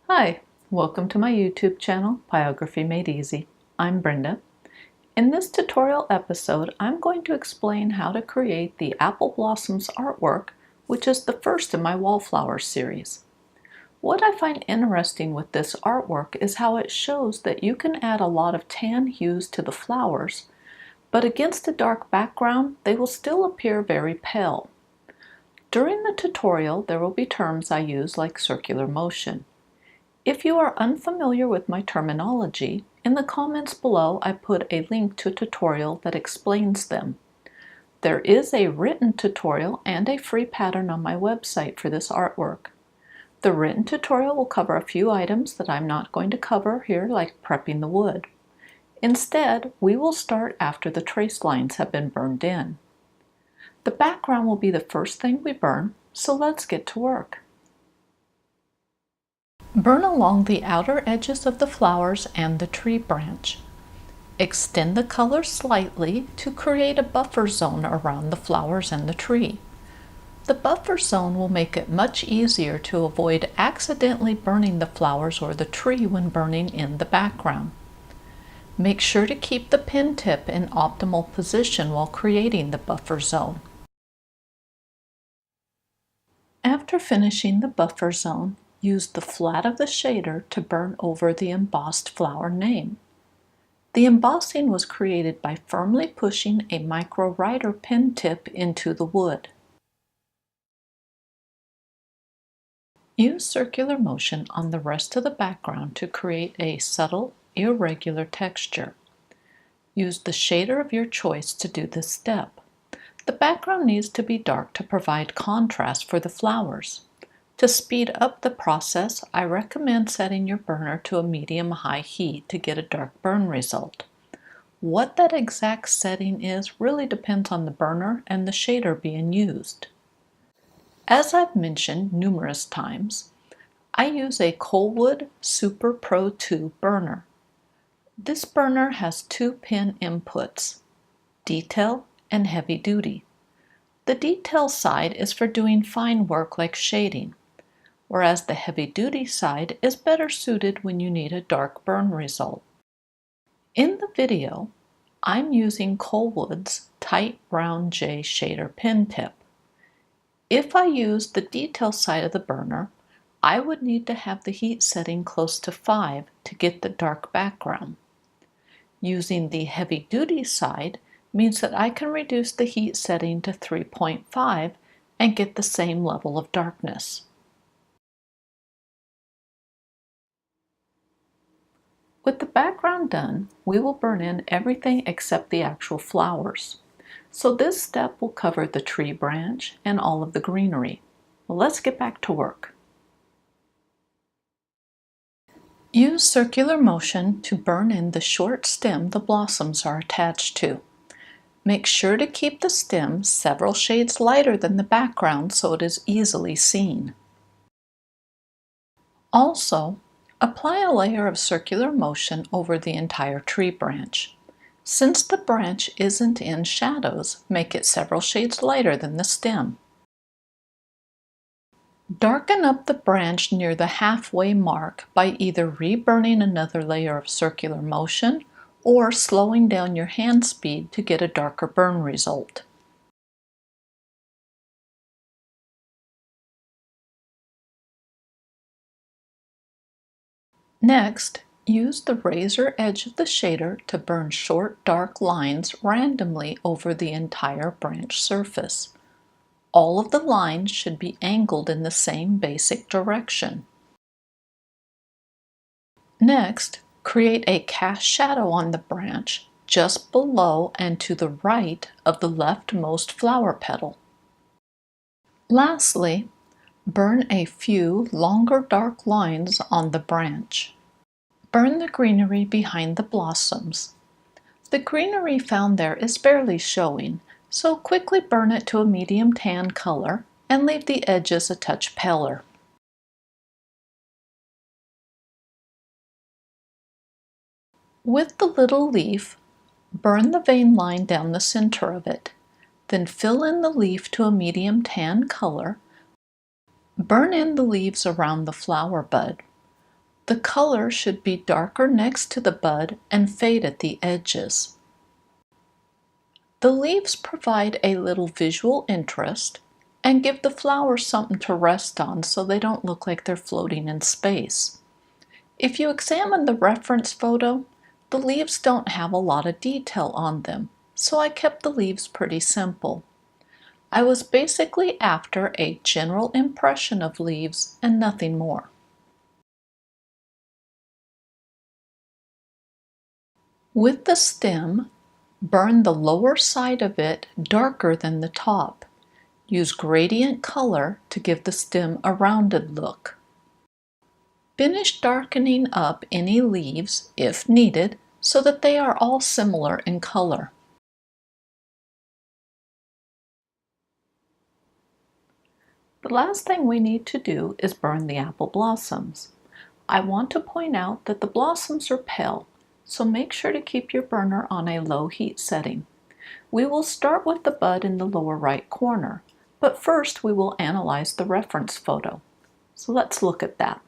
Hi, welcome to my YouTube channel, Pyrography Made Easy. I'm Brenda. In this tutorial episode, I'm going to explain how to create the Apple Blossoms artwork, which is the first in my Wallflowers series. What I find interesting with this artwork is how it shows that you can add a lot of tan hues to the flowers, but against a dark background, they will still appear very pale. During the tutorial, there will be terms I use like circular motion. If you are unfamiliar with my terminology, in the comments below I put a link to a tutorial that explains them. There is a written tutorial and a free pattern on my website for this artwork. The written tutorial will cover a few items that I'm not going to cover here, like prepping the wood. Instead, we will start after the trace lines have been burned in. The background will be the first thing we burn, so let's get to work. Burn along the outer edges of the flowers and the tree branch. Extend the color slightly to create a buffer zone around the flowers and the tree. The buffer zone will make it much easier to avoid accidentally burning the flowers or the tree when burning in the background. Make sure to keep the pen tip in optimal position while creating the buffer zone. After finishing the buffer zone, use the flat of the shader to burn over the embossed flower name. The embossing was created by firmly pushing a micro writer pen tip into the wood. Use circular motion on the rest of the background to create a subtle, irregular texture. Use the shader of your choice to do this step. The background needs to be dark to provide contrast for the flowers. To speed up the process, I recommend setting your burner to a medium-high heat to get a dark burn result. What that exact setting is really depends on the burner and the shader being used. As I've mentioned numerous times, I use a Colwood Super Pro 2 burner. This burner has two pin inputs, detail and heavy duty. The detail side is for doing fine work like shading, whereas the heavy-duty side is better suited when you need a dark burn result. In the video, I'm using Colwood's Tight Round J Shader pen tip. If I use the detail side of the burner, I would need to have the heat setting close to 5 to get the dark background. Using the heavy-duty side means that I can reduce the heat setting to 3.5 and get the same level of darkness. With the background done, we will burn in everything except the actual flowers. So this step will cover the tree branch and all of the greenery. Well, let's get back to work. Use circular motion to burn in the short stem the blossoms are attached to. Make sure to keep the stem several shades lighter than the background so it is easily seen. Also, apply a layer of circular motion over the entire tree branch. Since the branch isn't in shadows, make it several shades lighter than the stem. Darken up the branch near the halfway mark by either reburning another layer of circular motion or slowing down your hand speed to get a darker burn result. Next, use the razor edge of the shader to burn short dark lines randomly over the entire branch surface. All of the lines should be angled in the same basic direction. Next, create a cast shadow on the branch just below and to the right of the leftmost flower petal. Lastly, burn a few longer dark lines on the branch. Burn the greenery behind the blossoms. The greenery found there is barely showing, so quickly burn it to a medium tan color and leave the edges a touch paler. With the little leaf, burn the vein line down the center of it, then fill in the leaf to a medium tan color. Burn in the leaves around the flower bud. The color should be darker next to the bud and fade at the edges. The leaves provide a little visual interest and give the flowers something to rest on so they don't look like they're floating in space. If you examine the reference photo, the leaves don't have a lot of detail on them, so I kept the leaves pretty simple. I was basically after a general impression of leaves and nothing more. With the stem, burn the lower side of it darker than the top. Use gradient color to give the stem a rounded look. Finish darkening up any leaves, if needed, so that they are all similar in color. The last thing we need to do is burn the apple blossoms. I want to point out that the blossoms are pale, so make sure to keep your burner on a low heat setting. We will start with the bud in the lower right corner, but first we will analyze the reference photo. So let's look at that.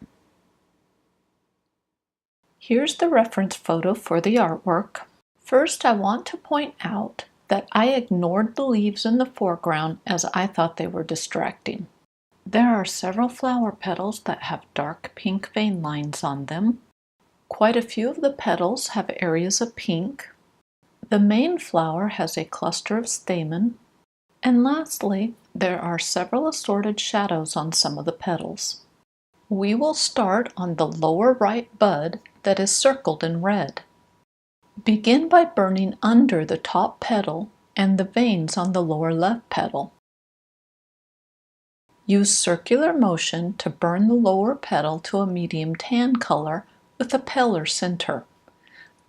Here's the reference photo for the artwork. First, I want to point out that I ignored the leaves in the foreground as I thought they were distracting. There are several flower petals that have dark pink vein lines on them. Quite a few of the petals have areas of pink. The main flower has a cluster of stamen. And lastly, there are several assorted shadows on some of the petals. We will start on the lower right bud that is circled in red. Begin by burning under the top petal and the veins on the lower left petal. Use circular motion to burn the lower petal to a medium tan color with a paler center.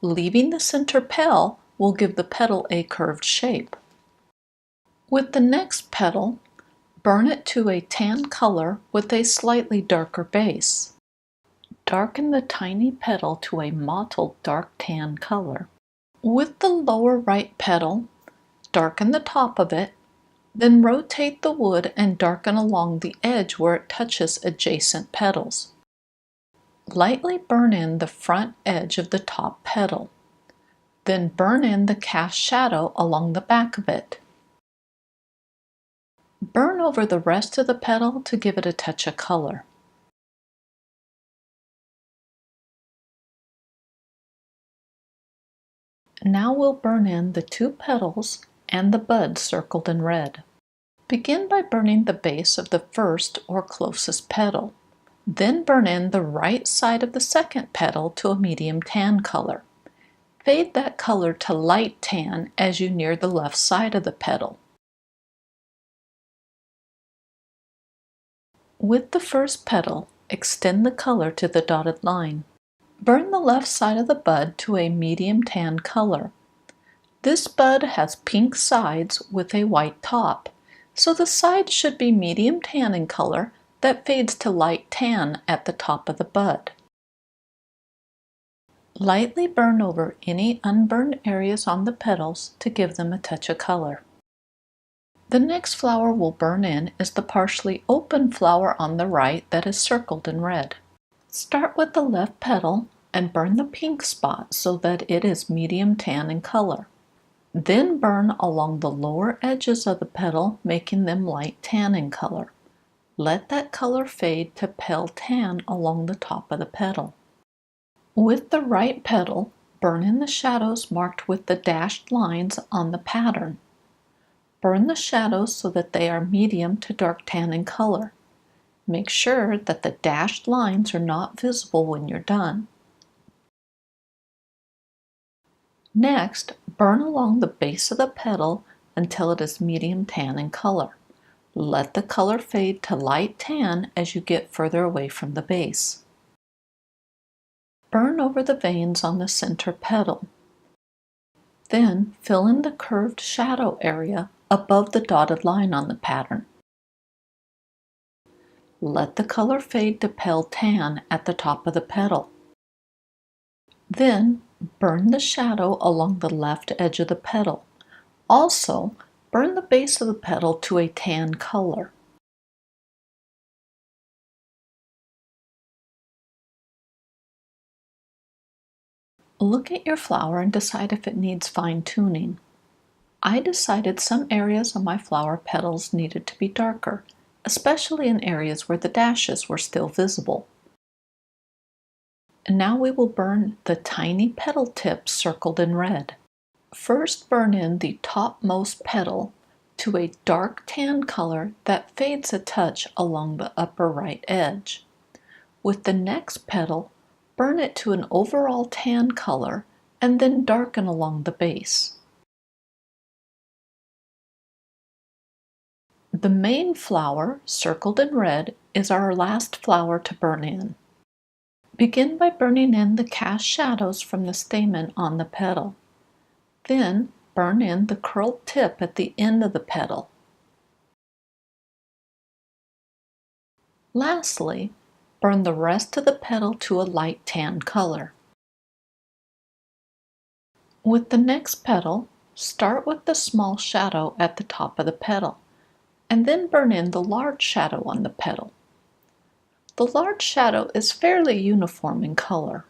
Leaving the center pale will give the petal a curved shape. With the next petal, burn it to a tan color with a slightly darker base. Darken the tiny petal to a mottled dark tan color. With the lower right petal, darken the top of it, then rotate the wood and darken along the edge where it touches adjacent petals. Lightly burn in the front edge of the top petal. Then burn in the cast shadow along the back of it. Burn over the rest of the petal to give it a touch of color. Now we'll burn in the two petals and the bud circled in red. Begin by burning the base of the first or closest petal. Then burn in the right side of the second petal to a medium tan color. Fade that color to light tan as you near the left side of the petal. With the first petal, extend the color to the dotted line. Burn the left side of the bud to a medium tan color. This bud has pink sides with a white top, so the sides should be medium tan in color that fades to light tan at the top of the bud. Lightly burn over any unburned areas on the petals to give them a touch of color. The next flower we'll burn in is the partially open flower on the right that is circled in red. Start with the left petal and burn the pink spot so that it is medium tan in color. Then burn along the lower edges of the petal, making them light tan in color. Let that color fade to pale tan along the top of the petal. With the right petal, burn in the shadows marked with the dashed lines on the pattern. Burn the shadows so that they are medium to dark tan in color. Make sure that the dashed lines are not visible when you're done. Next, burn along the base of the petal until it is medium tan in color. Let the color fade to light tan as you get further away from the base. Burn over the veins on the center petal. Then fill in the curved shadow area above the dotted line on the pattern. Let the color fade to pale tan at the top of the petal. Then burn the shadow along the left edge of the petal. Also, burn the base of the petal to a tan color. Look at your flower and decide if it needs fine-tuning. I decided some areas of my flower petals needed to be darker, especially in areas where the dashes were still visible. And now we will burn the tiny petal tips circled in red. First, burn in the topmost petal to a dark tan color that fades a touch along the upper right edge. With the next petal, burn it to an overall tan color and then darken along the base. The main flower, circled in red, is our last flower to burn in. Begin by burning in the cast shadows from the stamen on the petal. Then, burn in the curled tip at the end of the petal. Lastly, burn the rest of the petal to a light tan color. With the next petal, start with the small shadow at the top of the petal, and then burn in the large shadow on the petal. The large shadow is fairly uniform in color.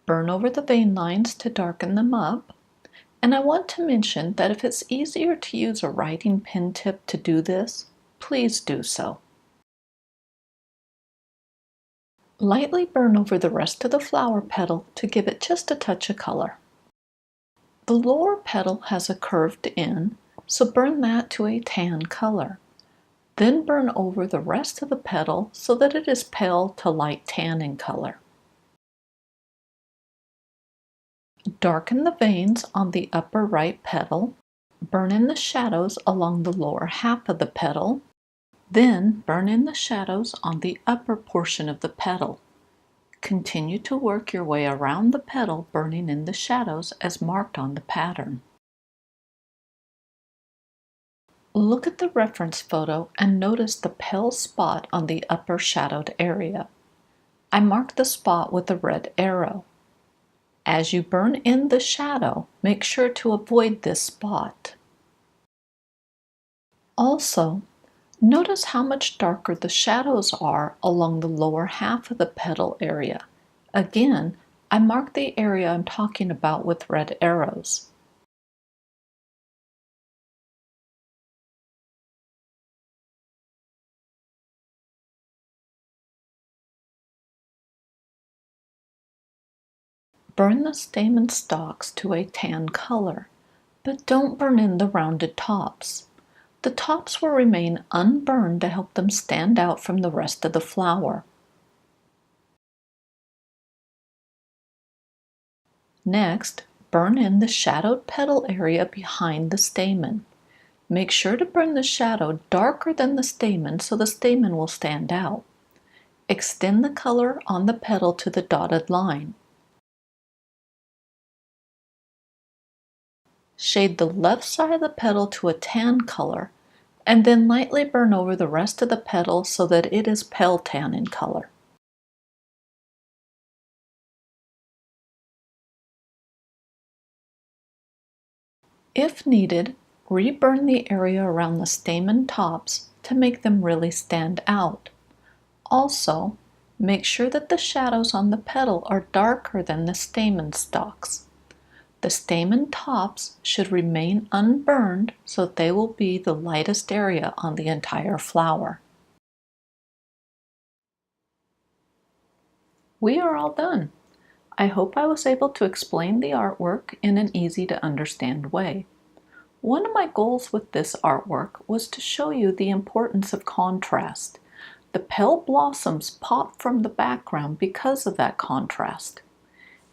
Burn over the vein lines to darken them up. And I want to mention that if it's easier to use a writing pen tip to do this, please do so. Lightly burn over the rest of the flower petal to give it just a touch of color. The lower petal has a curved end, so burn that to a tan color. Then burn over the rest of the petal so that it is pale to light tan in color. Darken the veins on the upper right petal. Burn in the shadows along the lower half of the petal. Then burn in the shadows on the upper portion of the petal. Continue to work your way around the petal, burning in the shadows as marked on the pattern. Look at the reference photo and notice the pale spot on the upper shadowed area. I marked the spot with a red arrow. As you burn in the shadow, make sure to avoid this spot. Also, notice how much darker the shadows are along the lower half of the petal area. Again, I marked the area I'm talking about with red arrows. Burn the stamen stalks to a tan color, but don't burn in the rounded tops. The tops will remain unburned to help them stand out from the rest of the flower. Next, burn in the shadowed petal area behind the stamen. Make sure to burn the shadow darker than the stamen so the stamen will stand out. Extend the color on the petal to the dotted line. Shade the left side of the petal to a tan color, and then lightly burn over the rest of the petal so that it is pale tan in color. If needed, reburn the area around the stamen tops to make them really stand out. Also, make sure that the shadows on the petal are darker than the stamen stalks. The stamen tops should remain unburned so that they will be the lightest area on the entire flower. We are all done. I hope I was able to explain the artwork in an easy to understand way. One of my goals with this artwork was to show you the importance of contrast. The pale blossoms pop from the background because of that contrast.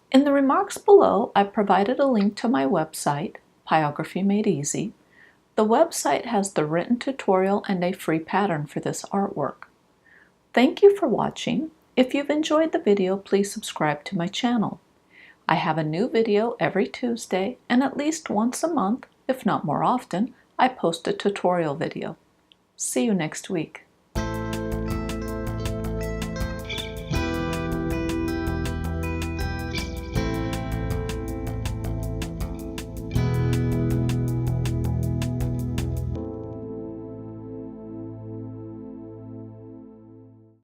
In the remarks below, I provided a link to my website, Pyrography Made Easy. The website has the written tutorial and a free pattern for this artwork. Thank you for watching. If you've enjoyed the video, please subscribe to my channel. I have a new video every Tuesday, and at least once a month, if not more often, I post a tutorial video. See you next week.